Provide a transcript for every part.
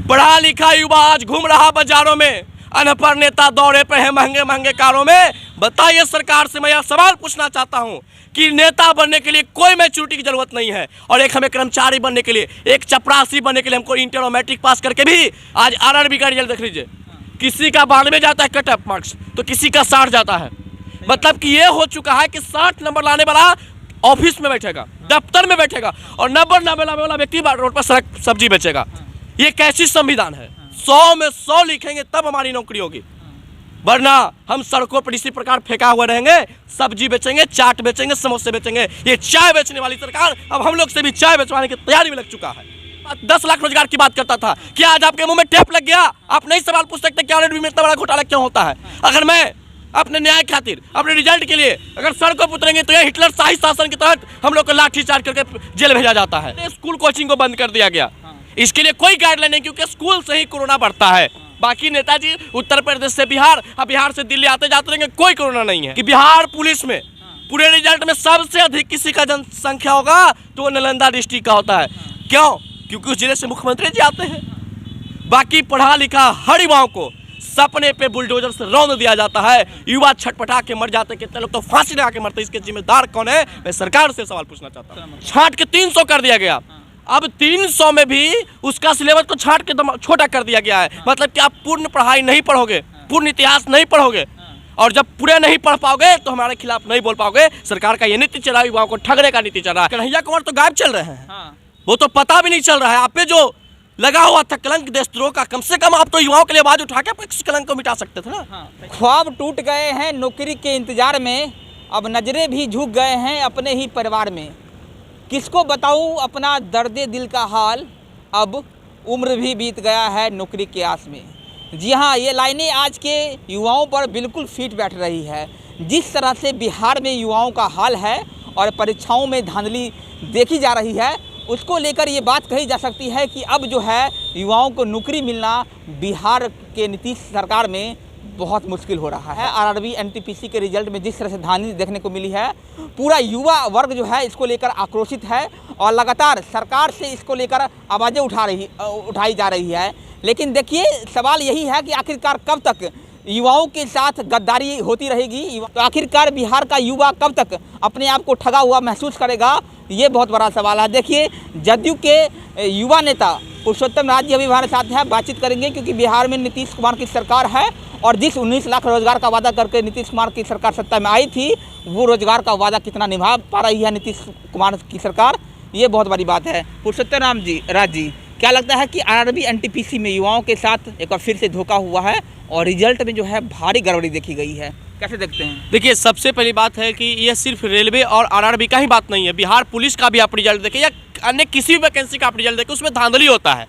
पढ़ा लिखा युवा आज घूम रहा बाजारों में, अनपढ़ नेता दौरे पे है महंगे महंगे कारों में। बताइए सरकार से मैं यह सवाल पूछना चाहता हूं कि नेता बनने के लिए कोई मैच्योरिटी की जरूरत नहीं है, और एक हमें कर्मचारी बनने के लिए, एक चपरासी बनने के लिए हमको इंटर और मैट्रिक पास करके भी आज आरआरबी का रिजल्ट देख लीजिए, किसी का 92 जाता है कट ऑफ मार्क्स, तो किसी का 60 जाता है। मतलब कि ये हो चुका है कि 60 नंबर लाने वाला ऑफिस में बैठेगा, दफ्तर में बैठेगा, और 90 लाने वाला व्यक्ति रोड पर सड़क सब्जी बेचेगा। ये कैसी संविधान है? 100 में 100 लिखेंगे तब हमारी नौकरी होगी, वरना हम सड़कों पर इसी प्रकार फेंका हुआ रहेंगे, सब्जी बेचेंगे, चाट बेचेंगे, समोसे बेचेंगे। ये चाय बेचने वाली सरकार अब हम लोग से भी चाय बेचवाने की तैयारी में लग चुका है। 10 लाख रोजगार की बात करता था, क्या आज आपके मुंह में टेप लग गया? आप नहीं सवाल पूछ सकते क्या आरआरबी में इतना बड़ा घोटाला क्यों होता है? अगर मैं अपने न्याय खातिर, अपने रिजल्ट के लिए अगर सड़कों पर उतरेंगे तो यह हिटलर शाही शासन के तहत हम लोग को लाठीचार्ज करके जेल भेजा जाता है। स्कूल कोचिंग को बंद कर दिया गया, इसके लिए कोई गाइडलाइन नहीं, क्योंकि स्कूल से ही कोरोना बढ़ता है। बाकी नेताजी उत्तर प्रदेश से बिहार, बिहार से दिल्ली आते जाते रहेंगे, कोई कोरोना नहीं है। कि बिहार पुलिस में पूरे रिजल्ट में सबसे अधिक किसी का जनसंख्या होगा तो वो नालंदा डिस्ट्रिक्ट का होता है। क्यों? क्योंकि उस जिले से मुख्यमंत्री जी आते हैं। बाकी पढ़ा लिखा हर युवाओं को सपने पे बुलडोजर से रौंद दिया जाता है, युवा छटपटा के मर जाते, कितने लोग तो फांसी लगा के मरते। इसके जिम्मेदार कौन है? मैं सरकार से सवाल पूछना चाहता हूँ। छांट के 300 कर दिया गया, अब 300 में भी उसका सिलेबस को छांट के छोटा कर दिया गया है। मतलब कि आप पूर्ण पढ़ाई नहीं पढ़ोगे, पूर्ण इतिहास नहीं पढ़ोगे, और जब पूरे नहीं पढ़ पाओगे तो हमारे खिलाफ नहीं बोल पाओगे। सरकार का ये नीति चल रहा है, युवाओं को ठगने का नीति चल रहा है। कन्हैया कुमार तो गायब चल रहे हैं, वो तो पता भी नहीं चल रहा है। आप पे जो लगा हुआ था कलंक देशद्रोह का, कम से कम आप तो युवाओं के लिए आवाज उठा के इस कलंक को मिटा सकते थे ना। ख्वाब टूट गए हैं नौकरी के इंतजार में, अब नजरें भी झुक गए हैं अपने ही परिवार में। किसको बताऊं अपना दर्द दिल का हाल, अब उम्र भी बीत गया है नौकरी के आस में। जी हाँ, ये लाइनें आज के युवाओं पर बिल्कुल फिट बैठ रही है। जिस तरह से बिहार में युवाओं का हाल है और परीक्षाओं में धांधली देखी जा रही है, उसको लेकर ये बात कही जा सकती है कि अब जो है युवाओं को नौकरी मिलना बिहार के नीतीश सरकार में बहुत मुश्किल हो रहा है। आरआरबी एनटीपीसी के रिजल्ट में जिस तरह से धांधली देखने को मिली है, पूरा युवा वर्ग जो है इसको लेकर आक्रोशित है और लगातार सरकार से इसको लेकर आवाज़ें उठाई जा रही है। लेकिन देखिए, सवाल यही है कि आखिरकार कब तक युवाओं के साथ गद्दारी होती रहेगी? तो आखिरकार बिहार का युवा कब तक अपने आप को ठगा हुआ महसूस करेगा? ये बहुत बड़ा सवाल है। देखिए, जदयू के युवा नेता पुरुषोत्तम राज जी अभी हमारे साथ हैं, बातचीत करेंगे, क्योंकि बिहार में नीतीश कुमार की सरकार है और जिस 19 लाख रोजगार का वादा करके नीतीश कुमार की सरकार सत्ता में आई थी, वो रोजगार का वादा कितना निभा पा रही है नीतीश कुमार की सरकार, ये बहुत बड़ी बात है। पुरुषोत्तम राज जी, क्या लगता है कि आरआरबी एनटीपीसी में युवाओं के साथ एक बार फिर से धोखा हुआ है और रिजल्ट में जो है भारी गड़बड़ी देखी गई है? कैसे देखते हैं? देखिए, सबसे पहली बात है कि यह सिर्फ रेलवे और आरआरबी का ही बात नहीं है। बिहार पुलिस का भी आप रिजल्ट देखें या अन्य किसी भी वैकेंसी का आप रिजल्ट देखें, उसमें धांधली होता है।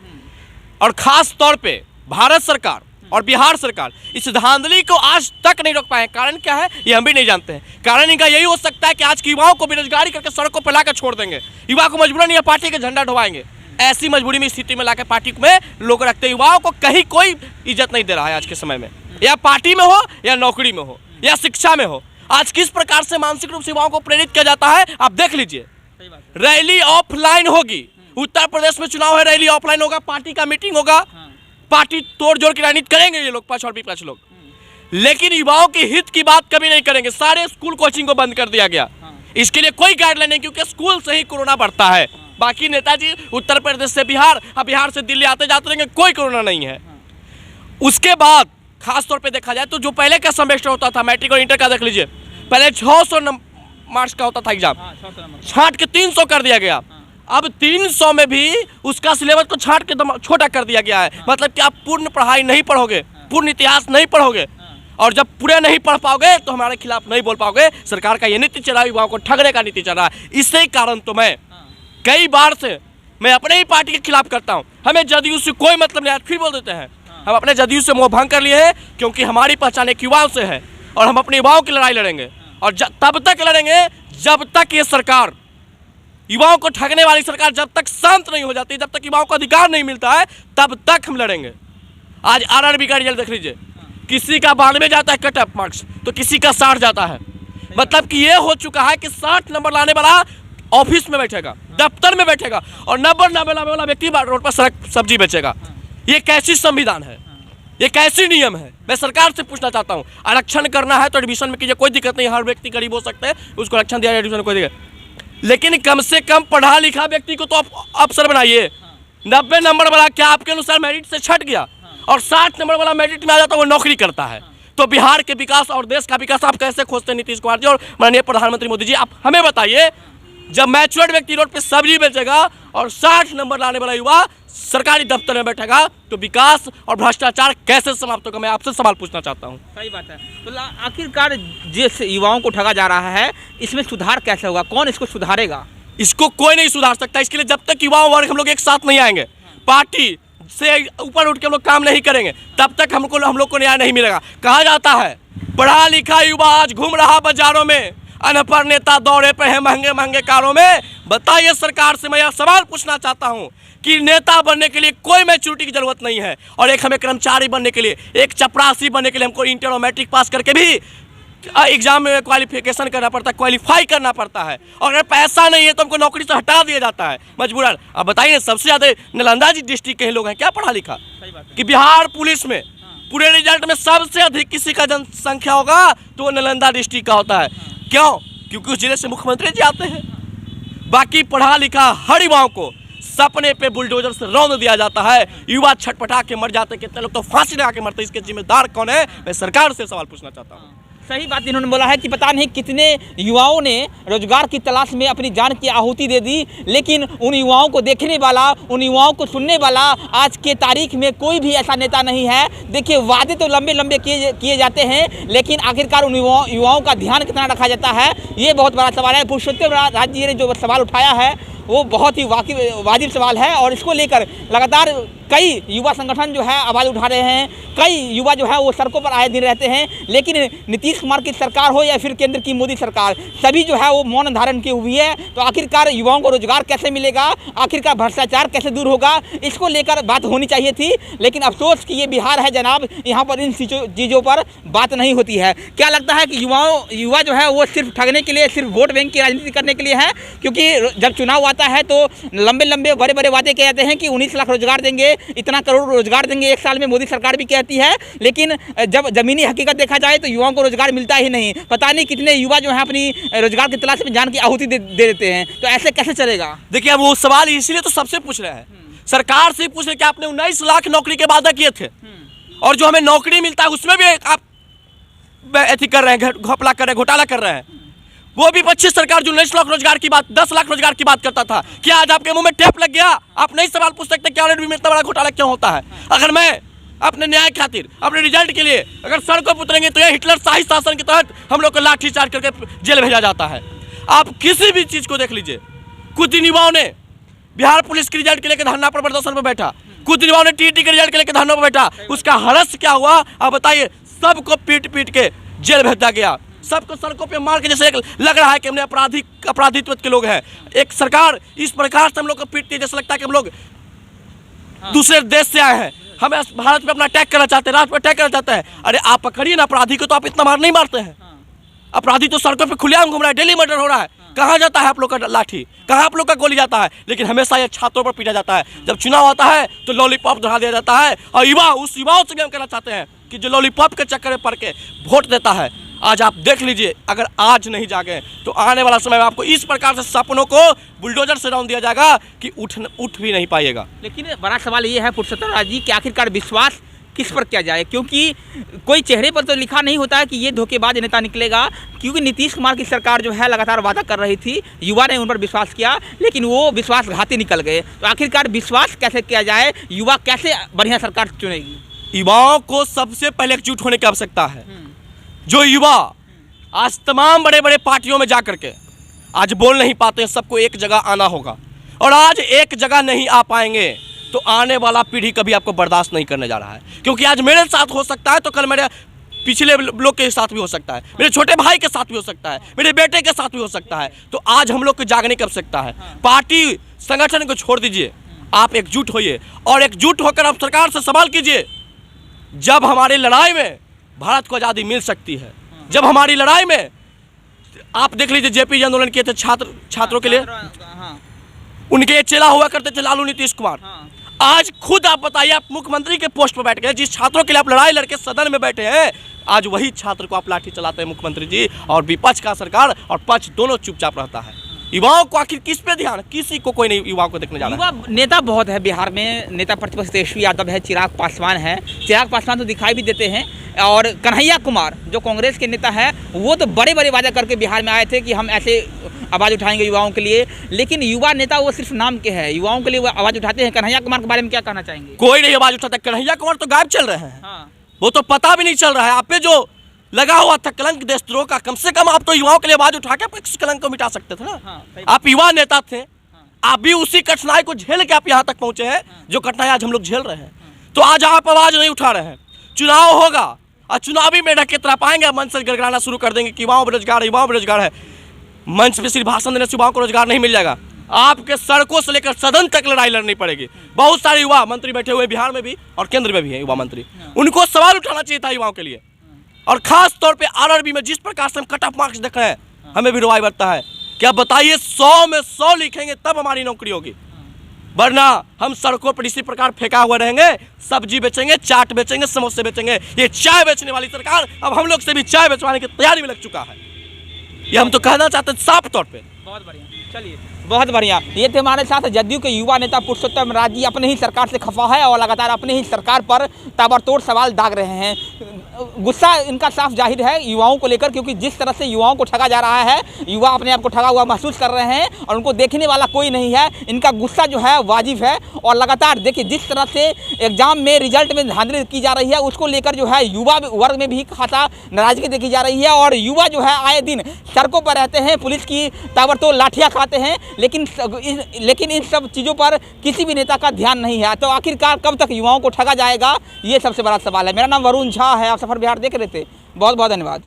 और खास तौर पे भारत सरकार और बिहार सरकार इस धांधली को आज तक नहीं रोक पाए। कारण क्या है ये हम भी नहीं जानते हैं। कारण इनका यही हो सकता है कि आज के युवाओं को बेरोजगारी करके सड़कों पर लाकर छोड़ देंगे, युवा को मजबूरन यह पार्टी के झंडा ढोवाएंगे। ऐसी मजबूरी में स्थिति में लाकर पार्टी में लोग रखते हैं। युवाओं को कहीं कोई इज्जत नहीं दे रहा है आज के समय में, या पार्टी में हो या नौकरी में हो या शिक्षा में हो। आज किस प्रकार से मानसिक रूप से युवाओं को प्रेरित किया जाता है आप देख लीजिए। रैली ऑफलाइन होगी, उत्तर प्रदेश में चुनाव है, रैली ऑफलाइन होगा, पार्टी का मीटिंग होगा, पार्टी तोड़ जोड़ की राजनीति करेंगे ये लोग, पक्ष और विपक्ष लोग, लेकिन युवाओं के हित की बात कभी नहीं करेंगे। सारे स्कूल कोचिंग को बंद कर दिया गया, इसके लिए कोई गाइडलाइन नहीं, क्योंकि स्कूल से ही कोरोना बढ़ता है। बाकी नेताजी उत्तर प्रदेश से बिहार, बिहार से दिल्ली आते जाते रहेंगे, कोई कोरोना नहीं है। उसके बाद खास तौर पे देखा जाए तो जो पहले का सेमेस्टर होता था, मैट्रिक और इंटर का देख लीजिए, पहले 600 मार्क्स का होता था एग्जाम, छांट के 300 कर दिया गया। अब 300 में भी उसका सिलेबस को छांट के छोटा कर दिया गया है। मतलब कि आप पूर्ण पढ़ाई नहीं पढ़ोगे, पूर्ण इतिहास नहीं पढ़ोगे, और जब पूरे नहीं पढ़ पाओगे तो हमारे खिलाफ नहीं बोल पाओगे। सरकार का ये नीति चल रहा है, युवाओं को ठगने का नीति चल रहा है। इसी कारण तो मैं कई बार से मैं अपने ही पार्टी के खिलाफ करता हूँ। हमें जदयू से कोई मतलब नहीं, आज फिर बोल देते हैं हम अपने जदयू से मोह भंग कर लिए हैं, क्योंकि हमारी पहचान एक युवाओं से है और हम अपने युवाओं की लड़ाई लड़ेंगे। और तब तक लड़ेंगे जब तक ये सरकार, युवाओं को ठगने वाली सरकार जब तक शांत नहीं हो जाती, जब तक युवाओं को अधिकार नहीं मिलता है, तब तक हम लड़ेंगे। आज आरआरबी का रिजल्ट देख लीजिए, किसी का 92 जाता है कट ऑफ मार्क्स, तो किसी का 60 जाता है। मतलब कि ये हो चुका है कि 60 नंबर लाने वाला ऑफिस में बैठेगा, दफ्तर में बैठेगा, और 90 लाने वाला व्यक्ति रोड पर सड़क सब्जी बेचेगा। ये कैसी संविधान है, ये कैसी नियम है? मैं सरकार से पूछना चाहता हूँ। आरक्षण करना है तो एडमिशन में कीजिए, कोई दिक्कत नहीं, हर व्यक्ति गरीब हो सकते हैं, उसको आरक्षण दिया जाए, एडमिशन कोई दिक्कत, लेकिन कम से कम पढ़ा लिखा व्यक्ति को तो आप अफसर बनाइए। 90 नंबर वाला क्या आपके अनुसार मेरिट से छट गया और 60 नंबर वाला मेरिट में आ जाता है, वो नौकरी करता है। तो बिहार के विकास और देश का विकास आप कैसे खोजते हैं नीतीश कुमार जी और माननीय प्रधानमंत्री मोदी जी? आप हमें बताइए, जब मैच्योर्ड व्यक्ति रोड पे सब्जी बेचेगा और 60 नंबर लाने वाला युवा सरकारी दफ्तर में बैठेगा तो विकास और भ्रष्टाचार कैसे समाप्त होगा? मैं आपसे सवाल पूछना चाहता हूँ। सही बात है। तो आखिरकार जिस युवाओं को ठगा जा रहा है, इसमें सुधार कैसे होगा? कौन इसको सुधारेगा? इसको कोई नहीं सुधार सकता। इसके लिए जब तक युवा वर्ग हम लोग एक साथ नहीं आएंगे, पार्टी से ऊपर उठ के हम लोग काम नहीं करेंगे, तब तक हम लोग को न्याय नहीं मिलेगा। कहा जाता है पढ़ा लिखा युवा आज घूम रहा बाजारों में, अनपढ़ नेता दौरे पे है महंगे महंगे कारों में। बताइए सरकार से मैं यह सवाल पूछना चाहता हूं कि नेता बनने के लिए कोई मैच्योरिटी की जरूरत नहीं है, और एक हमें कर्मचारी बनने के लिए, एक चपरासी बनने के लिए हमको इंटर और मैट्रिक पास करके भी एग्जाम में क्वालिफिकेशन करना पड़ता है, क्वालिफाई करना पड़ता है, और अगर पैसा नहीं है तो हमको नौकरी से हटा दिया जाता है मजबूरन। अब बताइए, सबसे ज़्यादा नालंदा डिस्ट्रिक्ट के लोग हैं क्या पढ़ा लिखा? कि बिहार पुलिस में पूरे रिजल्ट में सबसे अधिक किसी का जनसंख्या होगा तो वो नालंदा डिस्ट्रिक्ट का होता है। क्यों? क्योंकि उस जिले से मुख्यमंत्री जी आते हैं। बाकी पढ़ा लिखा हर युवाओं को सपने पे बुलडोजर से रौंद दिया जाता है, युवा छटपटा के मर जाते, कितने लोग तो फांसी लगा के मरते। इसके जिम्मेदार कौन है? मैं सरकार से सवाल पूछना चाहता हूँ। सही बात इन्होंने बोला है कि पता नहीं कितने युवाओं ने रोजगार की तलाश में अपनी जान की आहुति दे दी, लेकिन उन युवाओं को देखने वाला, उन युवाओं को सुनने वाला आज के तारीख में कोई भी ऐसा नेता नहीं है। देखिए, वादे तो लंबे लंबे किए जाते हैं, लेकिन आखिरकार उन युवाओं का ध्यान कितना रखा जाता है, ये बहुत बड़ा सवाल है। पुरुषोत्तम राज जी ने जो सवाल उठाया है वो बहुत ही वाजिब सवाल है, और इसको लेकर लगातार कई युवा संगठन जो है आवाज़ उठा रहे हैं, कई युवा जो है वो सड़कों पर आए दिन रहते हैं। लेकिन नीतीश कुमार की सरकार हो या फिर केंद्र की मोदी सरकार, सभी जो है वो मौन धारण की हुई है। तो आखिरकार युवाओं को रोजगार कैसे मिलेगा, आखिरकार भ्रष्टाचार कैसे दूर होगा, इसको लेकर बात होनी चाहिए थी। लेकिन अफसोस कि ये बिहार है जनाब, यहाँ पर इन चीज़ों पर बात नहीं होती है। क्या लगता है कि युवा जो है वो सिर्फ ठगने के लिए, सिर्फ वोट बैंक की राजनीति करने के लिए है? क्योंकि जब चुनाव आता है तो लंबे लंबे बड़े बड़े वादे किए जाते हैं कि 19 लाख रोजगार देंगे, इतना करोड़ रोजगार देंगे एक साल में, मोदी सरकार भी कहती है। लेकिन जब जमीनी हकीकत देखा जाए तो युवाओं को रोजगार मिलता ही नहीं। पता नहीं कितने युवा जो है अपनी रोजगार की तलाश में जान की आहुति दे देते हैं। तो ऐसे कैसे चलेगा? देखिए, अब वो सवाल इसीलिए तो सबसे पूछ रहे हैं, सरकार से पूछ रहे कि आपने 19 लाख नौकरी के वादा किए थे, और जो हमें नौकरी मिलता है उसमें भी आप ऐसी कर रहे हैं, घपला कर रहे हैं, घोटाला कर रहे हैं। वो भी 25 सरकार जो 19 लाख रोजगार की बात, 10 लाख रोजगार की बात करता था, क्या आज आपके मुंह में टेप लग गया? आप नहीं सवाल पूछ सकते क्या ऑडिट में इतना बड़ा घोटाला क्यों होता है? अगर मैं अपने न्याय खातिर, अपने रिजल्ट के लिए अगर सड़कों पर उतरेंगे तो ये हिटलर शाही शासन के तहत हम लोग को लाठी चार्ज करके जेल भेजा जाता है। आप किसी भी चीज़ को देख लीजिए, कुछ दिन युवाओं ने बिहार पुलिस के रिजल्ट के लेकर धरना पर, प्रदर्शन पर बैठा, कुछ दिन युवाओं ने टीटी के रिजल्ट के लेकर धरना पर बैठा, उसका हरस क्या हुआ आप बताइए? सबको पीट पीट के जेल भेजा गया, सबको सड़कों पे मार के, जैसे लग रहा है कि हमने अपराधित्व के लोग हैं। एक सरकार इस प्रकार से हम लोग को पीटती है जैसे लगता है कि हम लोग दूसरे देश से आए हैं, हमें भारत पे अपना अटैक करना चाहते हैं, राष्ट्र पे अटैक करना चाहते हैं। अरे आप पकड़िए ना अपराधी को, तो आप इतना मार नहीं मारते हैं। अपराधी तो सड़कों पे खुलेआम घूम रहा है, डेली मर्डर हो रहा है। कहाँ जाता है आप लोग का लाठी, कहाँ आप लोग का गोली जाता है? लेकिन हमेशा ये छात्रों पर पीटा जाता है। जब चुनाव आता है तो लॉलीपॉप धरा दिया जाता है, और युवाओं से भी हम कहना चाहते हैं कि जो लॉलीपॉप के चक्कर में पड़ के वोट देता है, आज आप देख लीजिए, अगर आज नहीं जागे तो आने वाला समय में आपको इस प्रकार से सपनों को बुलडोजर से रौंद दिया जाएगा कि उठ भी नहीं पाइएगा। लेकिन बड़ा सवाल ये है पुरुषोत्तम राज जी कि आखिरकार विश्वास किस पर किया जाए, क्योंकि कोई चेहरे पर तो लिखा नहीं होता है कि ये धोखेबाज नेता निकलेगा। क्योंकि नीतीश कुमार की सरकार जो है लगातार वादा कर रही थी, युवा ने उन पर विश्वास किया, लेकिन वो विश्वासघाती निकल गए। तो आखिरकार विश्वास कैसे किया जाए, युवा कैसे बढ़िया सरकार चुनेगी? युवाओं को सबसे पहले एकजुट होने की आवश्यकता है। जो युवा आज तमाम बड़े बड़े पार्टियों में जा करके आज बोल नहीं पाते हैं, सबको एक जगह आना होगा, और आज एक जगह नहीं आ पाएंगे तो आने वाला पीढ़ी कभी आपको बर्दाश्त नहीं करने जा रहा है। क्योंकि आज मेरे साथ हो सकता है तो कल मेरे पिछले लोग के साथ भी हो सकता है, मेरे छोटे भाई के साथ भी हो सकता है, मेरे बेटे के साथ भी हो सकता है। तो आज हम लोग को जागने की आवश्यकता है। पार्टी संगठन को छोड़ दीजिए, आप एकजुट होइए, और एकजुट होकर आप सरकार से सवाल कीजिए। जब हमारी लड़ाई में भारत को आज़ादी मिल सकती है, जब हमारी लड़ाई में आप देख लीजिए जेपी आंदोलन किए थे छात्रों के लिए, उनके चेला हुआ करते थे लालू नीतीश कुमार। आज खुद आप बताइए, आप मुख्यमंत्री के पोस्ट पर बैठ गए, जिस छात्रों के लिए आप लड़ाई लड़के सदन में बैठे हैं, आज वही छात्र को आप लाठी चलाते हैं मुख्यमंत्री जी, और विपक्ष का सरकार और पक्ष दोनों चुपचाप रहता है। युवाओं को आखिर किस पे ध्यान, किसी को कोई नहीं युवाओं को देखने जा रहा है। युवा नेता बहुत है बिहार में, नेता प्रतिपक्ष तेजस्वी यादव है, चिराग पासवान है, चिराग पासवान तो दिखाई भी देते हैं, और कन्हैया कुमार जो कांग्रेस के नेता है वो तो बड़े बड़े वादे करके बिहार में आए थे कि हम ऐसे आवाज़ उठाएंगे युवाओं के लिए, लेकिन युवा नेता वो सिर्फ नाम के हैं, युवाओं के लिए वो आवाज़ उठाते हैं। कन्हैया कुमार के बारे में क्या कहना चाहेंगे? कोई नहीं आवाज उठाता, कन्हैया कुमार तो गायब चल रहे हैं। हाँ, वो तो पता भी नहीं चल रहा है। आप पे जो लगा हुआ था कलंक देशद्रोह का, कम से कम आप तो युवाओं के लिए आवाज उठा के इस कलंक को मिटा सकते थे ना। हाँ, आप युवा नेता थे, आप भी उसी कठिनाई को झेल के आप यहाँ तक पहुंचे हैं जो कठिनाई आज हम लोग झेल रहे हैं। तो आज आप आवाज नहीं उठा रहे हैं। चुनाव होगा और चुनावी मेढक की तरह पाएंगे, मंच से गड़गड़ाना शुरू कर देंगे कि युवाओं बेरोजगार है, युवाओं बेरोजगार है। मंच पे सिर्फ भाषण देने से युवाओं को रोजगार नहीं मिल जाएगा, आपके सड़कों से लेकर सदन तक लड़ाई लड़नी पड़ेगी। बहुत सारे युवा मंत्री बैठे हुए बिहार में भी और केंद्र में भी है युवा मंत्री, उनको सवाल उठाना चाहिए था युवाओं के लिए। और खास तौर पे आरआरबी में जिस प्रकार से हम कट ऑफ मार्क्स देख रहे हैं, हमें भी रुवाई बढ़ता है। क्या बताइए, 100 में 100 लिखेंगे तब हमारी नौकरी होगी, वरना हम सड़कों पर इसी प्रकार फेंका हुआ रहेंगे। सब्जी बेचेंगे, चाट बेचेंगे, समोसे बेचेंगे। ये चाय बेचने वाली सरकार अब हम लोग से भी चाय बेचवाने की तैयारी में लग चुका है। ये हम तो कहना चाहते हैं साफ तौर पे। बहुत बढ़िया, चलिए बहुत बढ़िया। ये थे हमारे साथ जदयू के युवा नेता पुरुषोत्तम राज जी, अपने ही सरकार से खफा है और लगातार अपने ही सरकार पर ताबड़तोड़ सवाल दाग रहे हैं। गुस्सा इनका साफ जाहिर है युवाओं को लेकर, क्योंकि जिस तरह से युवाओं को ठगा जा रहा है, युवा अपने आप को ठगा हुआ महसूस कर रहे हैं और उनको देखने वाला कोई नहीं है। इनका गुस्सा जो है वाजिब है, और लगातार देखिए जिस तरह से एग्जाम में रिजल्ट में धांधली की जा रही है, उसको लेकर जो है युवा वर्ग में भी खासा नाराजगी देखी जा रही है। और युवा जो है आए दिन सड़कों पर रहते हैं, पुलिस की ताबड़तोड़ लाठियाँ खाते हैं, लेकिन इन सब चीज़ों पर किसी भी नेता का ध्यान नहीं है। तो आखिरकार कब तक युवाओं को ठगा जाएगा, ये सबसे बड़ा सवाल है। मेरा नाम वरुण झा है, आप सफर बिहार देख रहे थे। बहुत बहुत धन्यवाद।